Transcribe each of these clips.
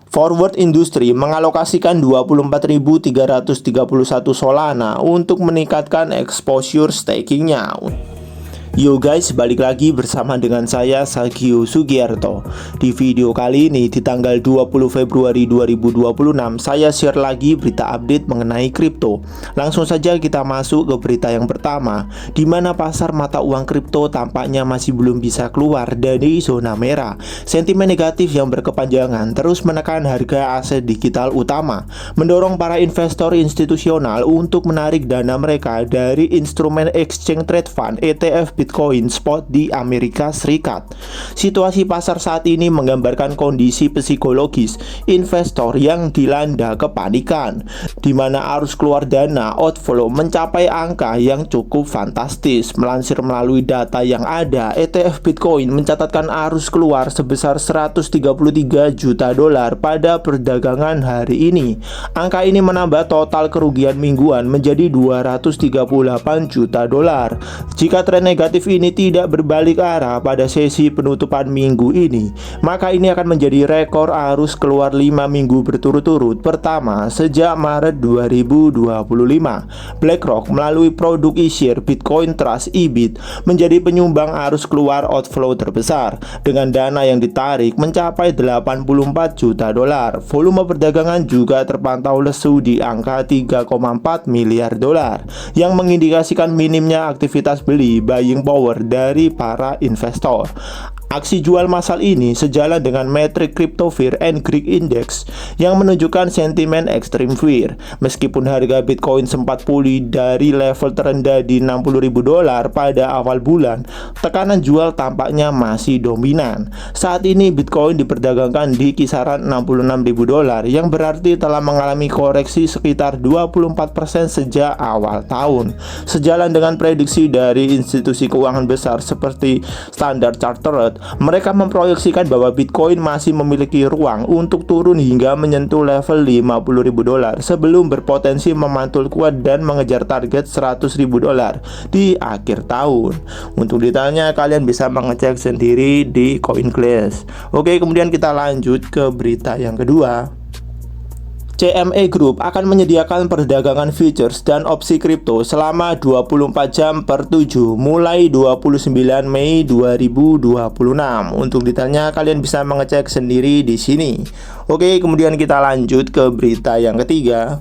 Forward Industry mengalokasikan 24.331 Solana untuk meningkatkan exposure stakingnya. Yo guys, balik lagi bersama dengan saya Sagio Sugiarto. Di video kali ini di tanggal 20 Februari 2026 saya share lagi berita update mengenai kripto. Langsung saja kita masuk ke berita yang pertama, di mana pasar mata uang kripto tampaknya masih belum bisa keluar dari zona merah. Sentimen negatif yang berkepanjangan terus menekan harga aset digital utama, mendorong para investor institusional untuk menarik dana mereka dari instrumen exchange trade fund ETF Bitcoin spot di Amerika Serikat. Situasi pasar saat ini menggambarkan kondisi psikologis investor yang dilanda kepanikan, di mana arus keluar dana outflow mencapai angka yang cukup fantastis. Melansir melalui data yang ada, ETF Bitcoin mencatatkan arus keluar sebesar 133 juta dolar pada perdagangan hari ini. Angka ini menambah total kerugian mingguan menjadi 238 juta dolar. Jika tren negatif ini tidak berbalik arah pada sesi penutupan minggu ini, maka ini akan menjadi rekor arus keluar 5 minggu berturut-turut pertama sejak Maret 2025. BlackRock melalui produk iShares Bitcoin Trust EBIT menjadi penyumbang arus keluar outflow terbesar dengan dana yang ditarik mencapai 84 juta dolar. Volume perdagangan juga terpantau lesu di angka 3,4 miliar dolar yang mengindikasikan minimnya aktivitas beli buying power dari para investor. Aksi jual massal ini sejalan dengan metrik Crypto Fear and Greed Index yang menunjukkan sentimen extreme fear. Meskipun harga Bitcoin sempat pulih dari level terendah di 60.000 dolar pada awal bulan, tekanan jual tampaknya masih dominan. Saat ini Bitcoin diperdagangkan di kisaran 66.000 dolar yang berarti telah mengalami koreksi sekitar 24% sejak awal tahun. Sejalan dengan prediksi dari institusi keuangan besar seperti Standard Chartered, mereka memproyeksikan bahwa Bitcoin masih memiliki ruang untuk turun hingga menyentuh level 50.000 dolar sebelum berpotensi memantul kuat dan mengejar target 100.000 dolar di akhir tahun. Untuk detailnya kalian bisa mengecek sendiri di CoinGlass. Oke, kemudian kita lanjut ke berita yang kedua. CME Group akan menyediakan perdagangan futures dan opsi kripto selama 24 jam per 7 mulai 29 Mei 2026. Untuk detailnya kalian bisa mengecek sendiri di sini. Oke, kemudian kita lanjut ke berita yang ketiga.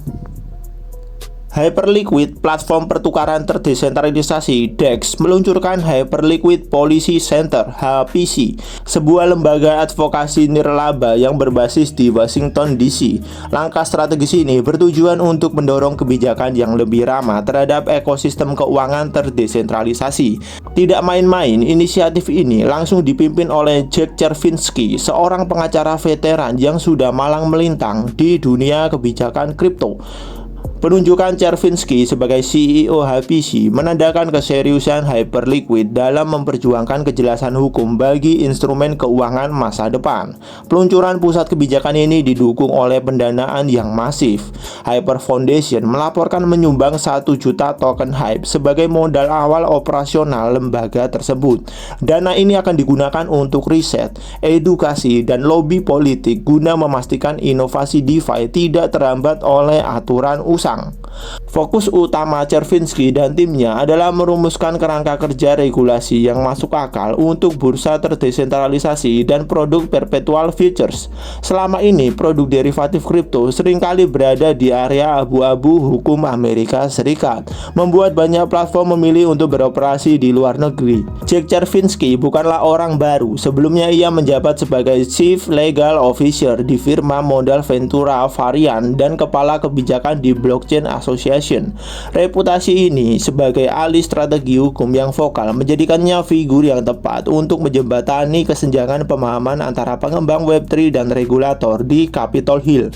Hyperliquid, platform pertukaran terdesentralisasi DEX, meluncurkan Hyperliquid Policy Center (HPC), sebuah lembaga advokasi nirlaba yang berbasis di Washington DC. Langkah strategis ini bertujuan untuk mendorong kebijakan yang lebih ramah terhadap ekosistem keuangan terdesentralisasi. Tidak main-main, inisiatif ini langsung dipimpin oleh Jack Chervinsky, seorang pengacara veteran yang sudah malang melintang di dunia kebijakan kripto. Penunjukan Chervinsky sebagai CEO HPC menandakan keseriusan Hyperliquid dalam memperjuangkan kejelasan hukum bagi instrumen keuangan masa depan. Peluncuran pusat kebijakan ini didukung oleh pendanaan yang masif. Hyper Foundation melaporkan menyumbang 1 juta token HYPE sebagai modal awal operasional lembaga tersebut. Dana ini akan digunakan untuk riset, edukasi, dan lobi politik guna memastikan inovasi DeFi tidak terhambat oleh aturan usaha. Fokus utama Chervinsky dan timnya adalah merumuskan kerangka kerja regulasi yang masuk akal untuk bursa terdesentralisasi dan produk perpetual futures. Selama ini, produk derivatif kripto seringkali berada di area abu-abu hukum Amerika Serikat, membuat banyak platform memilih untuk beroperasi di luar negeri. Jack Chervinsky bukanlah orang baru. Sebelumnya ia menjabat sebagai Chief Legal Officer di firma modal Ventura Varian dan kepala kebijakan di Blockchain Association. Reputasi ini sebagai ahli strategi hukum yang vokal menjadikannya figur yang tepat untuk menjembatani kesenjangan pemahaman antara pengembang Web3 dan regulator di Capitol Hill.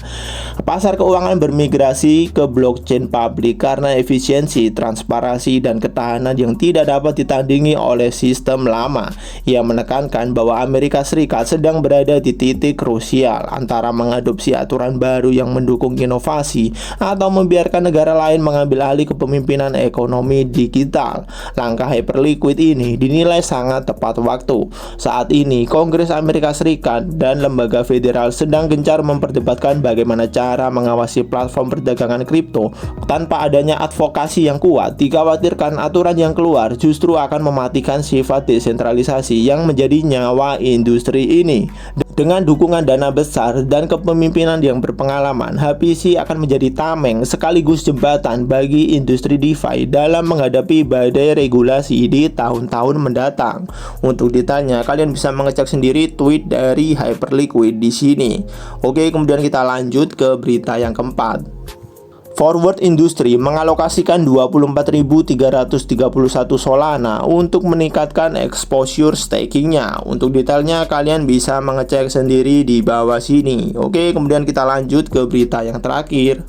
Pasar keuangan bermigrasi ke blockchain publik karena efisiensi, transparansi, dan ketahanan yang tidak dapat ditandingi oleh sistem lama. Ia menekankan bahwa Amerika Serikat sedang berada di titik krusial antara mengadopsi aturan baru yang mendukung inovasi atau membiarkan negara negara lain mengambil alih kepemimpinan ekonomi digital. Langkah hyperliquid ini dinilai sangat tepat waktu. Saat ini, Kongres Amerika Serikat dan lembaga federal sedang gencar memperdebatkan bagaimana cara mengawasi platform perdagangan kripto. Tanpa adanya advokasi yang kuat, dikhawatirkan aturan yang keluar justru akan mematikan sifat desentralisasi yang menjadi nyawa industri ini. Dengan dukungan dana besar dan kepemimpinan yang berpengalaman, HPC akan menjadi tameng sekaligus jembatan bagi industri DeFi dalam menghadapi badai regulasi di tahun-tahun mendatang. Untuk detailnya, kalian bisa mengecek sendiri tweet dari Hyperliquid di sini. Oke, kemudian kita lanjut ke berita yang keempat. Forward Industry mengalokasikan 24.331 Solana untuk meningkatkan exposure stakingnya. Untuk detailnya kalian bisa mengecek sendiri di bawah sini. Oke, kemudian kita lanjut ke berita yang terakhir.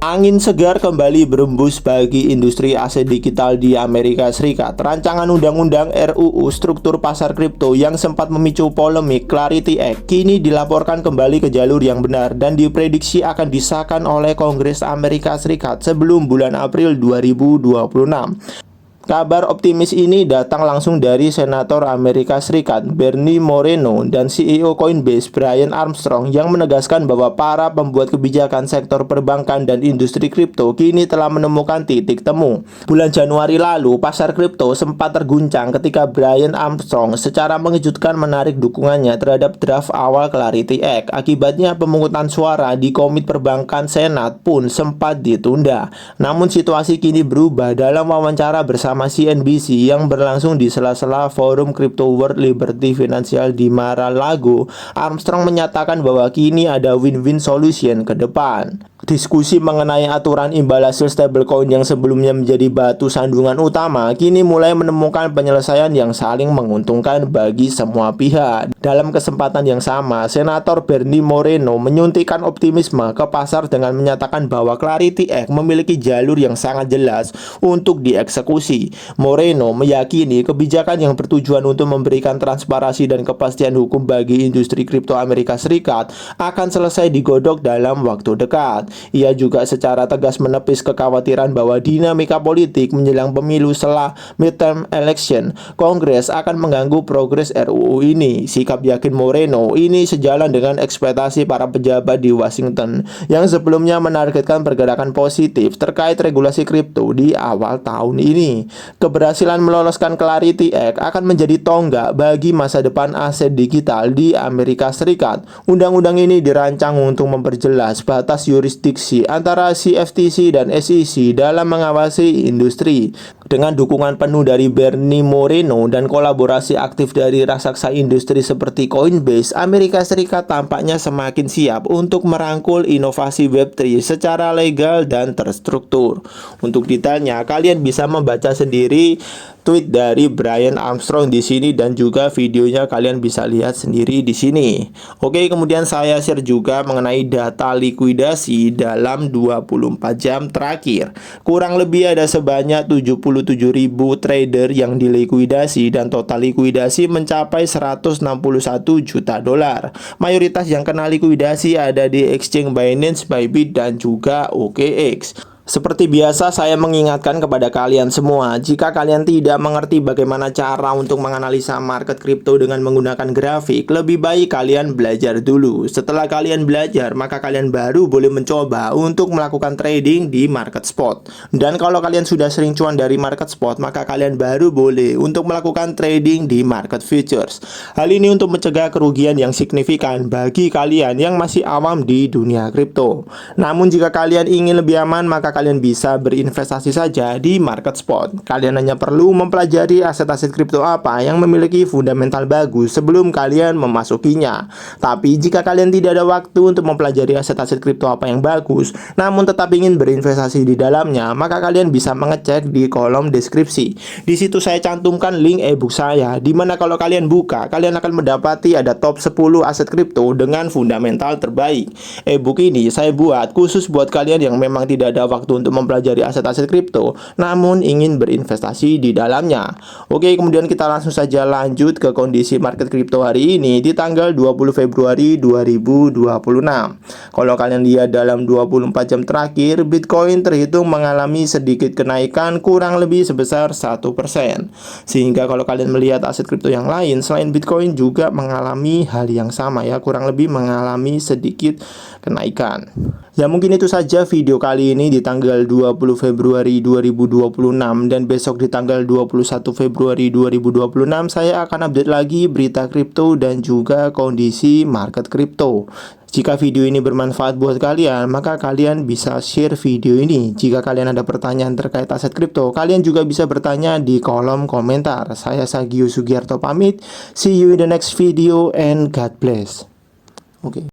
Angin segar kembali berembus bagi industri aset digital di Amerika Serikat. Rancangan Undang-Undang RUU Struktur Pasar Kripto yang sempat memicu polemik Clarity Act kini dilaporkan kembali ke jalur yang benar dan diprediksi akan disahkan oleh Kongres Amerika Serikat sebelum bulan April 2026. Kabar optimis ini datang langsung dari Senator Amerika Serikat Bernie Moreno dan CEO Coinbase Brian Armstrong yang menegaskan bahwa para pembuat kebijakan sektor perbankan dan industri kripto kini telah menemukan titik temu. Bulan Januari lalu, pasar kripto sempat terguncang ketika Brian Armstrong secara mengejutkan menarik dukungannya terhadap draft awal Clarity Act. Akibatnya pemungutan suara di Komite Perbankan Senat pun sempat ditunda. Namun situasi kini berubah dalam wawancara bersama CNBC yang berlangsung di sela-sela forum Crypto World Liberty Financial di Mar-a-Lago. Armstrong menyatakan bahwa kini ada win-win solution ke depan. Diskusi mengenai aturan imbal hasil stablecoin yang sebelumnya menjadi batu sandungan utama kini mulai menemukan penyelesaian yang saling menguntungkan bagi semua pihak. Dalam kesempatan yang sama, Senator Bernie Moreno menyuntikkan optimisme ke pasar dengan menyatakan bahwa Clarity Act memiliki jalur yang sangat jelas untuk dieksekusi. Moreno meyakini kebijakan yang bertujuan untuk memberikan transparansi dan kepastian hukum bagi industri kripto Amerika Serikat akan selesai digodok dalam waktu dekat. Ia juga secara tegas menepis kekhawatiran bahwa dinamika politik menjelang pemilu setelah midterm election Kongres akan mengganggu progres RUU ini. Sikap yakin Moreno ini sejalan dengan ekspektasi para pejabat di Washington yang sebelumnya menargetkan pergerakan positif terkait regulasi kripto di awal tahun ini. Keberhasilan meloloskan Clarity Act akan menjadi tonggak bagi masa depan aset digital di Amerika Serikat. Undang-undang ini dirancang untuk memperjelas batas jurisdiksi antara CFTC dan SEC dalam mengawasi industri. Dengan dukungan penuh dari Bernie Moreno dan kolaborasi aktif dari raksasa industri seperti Coinbase, Amerika Serikat tampaknya semakin siap untuk merangkul inovasi Web3 secara legal dan terstruktur. Untuk detailnya, kalian bisa membaca sendiri tweet dari Brian Armstrong di sini dan juga videonya kalian bisa lihat sendiri di sini. Oke, kemudian saya share juga mengenai data likuidasi dalam 24 jam terakhir. Kurang lebih ada sebanyak 77.000 trader yang dilikuidasi dan total likuidasi mencapai 161 juta dolar. Mayoritas yang kena likuidasi ada di exchange Binance, Bybit dan juga OKX. Seperti biasa, saya mengingatkan kepada kalian semua, jika kalian tidak mengerti bagaimana cara untuk menganalisa market kripto dengan menggunakan grafik, lebih baik kalian belajar dulu. Setelah kalian belajar, maka kalian baru boleh mencoba untuk melakukan trading di market spot. Dan kalau kalian sudah sering cuan dari market spot, maka kalian baru boleh untuk melakukan trading di market futures. Hal ini untuk mencegah kerugian yang signifikan bagi kalian yang masih awam di dunia kripto. Namun jika kalian ingin lebih aman, maka kalian bisa berinvestasi saja di market spot. Kalian hanya perlu mempelajari aset-aset kripto apa yang memiliki fundamental bagus sebelum kalian memasukinya. Tapi jika kalian tidak ada waktu untuk mempelajari aset-aset kripto apa yang bagus, namun tetap ingin berinvestasi di dalamnya, maka kalian bisa mengecek di kolom deskripsi. Di situ saya cantumkan link ebook saya, dimana kalau kalian buka, kalian akan mendapati ada top 10 aset kripto dengan fundamental terbaik. Ebook ini saya buat khusus buat kalian yang memang tidak ada waktu waktu untuk mempelajari aset-aset kripto, namun ingin berinvestasi di dalamnya. Oke, kemudian kita langsung saja lanjut ke kondisi market kripto hari ini di tanggal 20 Februari 2026. Kalau kalian lihat dalam 24 jam terakhir, Bitcoin terhitung mengalami sedikit kenaikan kurang lebih sebesar 1%. Sehingga kalau kalian melihat aset kripto yang lain selain Bitcoin juga mengalami hal yang sama ya, kurang lebih mengalami sedikit kenaikan. Ya mungkin itu saja video kali ini di tanggal 20 Februari 2026, dan besok di tanggal 21 Februari 2026 saya akan update lagi berita kripto dan juga kondisi market kripto. Jika video ini bermanfaat buat kalian, maka kalian bisa share video ini. Jika kalian ada pertanyaan terkait aset kripto, kalian juga bisa bertanya di kolom komentar. Saya Sagio Sugiarto pamit. See you in the next video and God bless. Oke.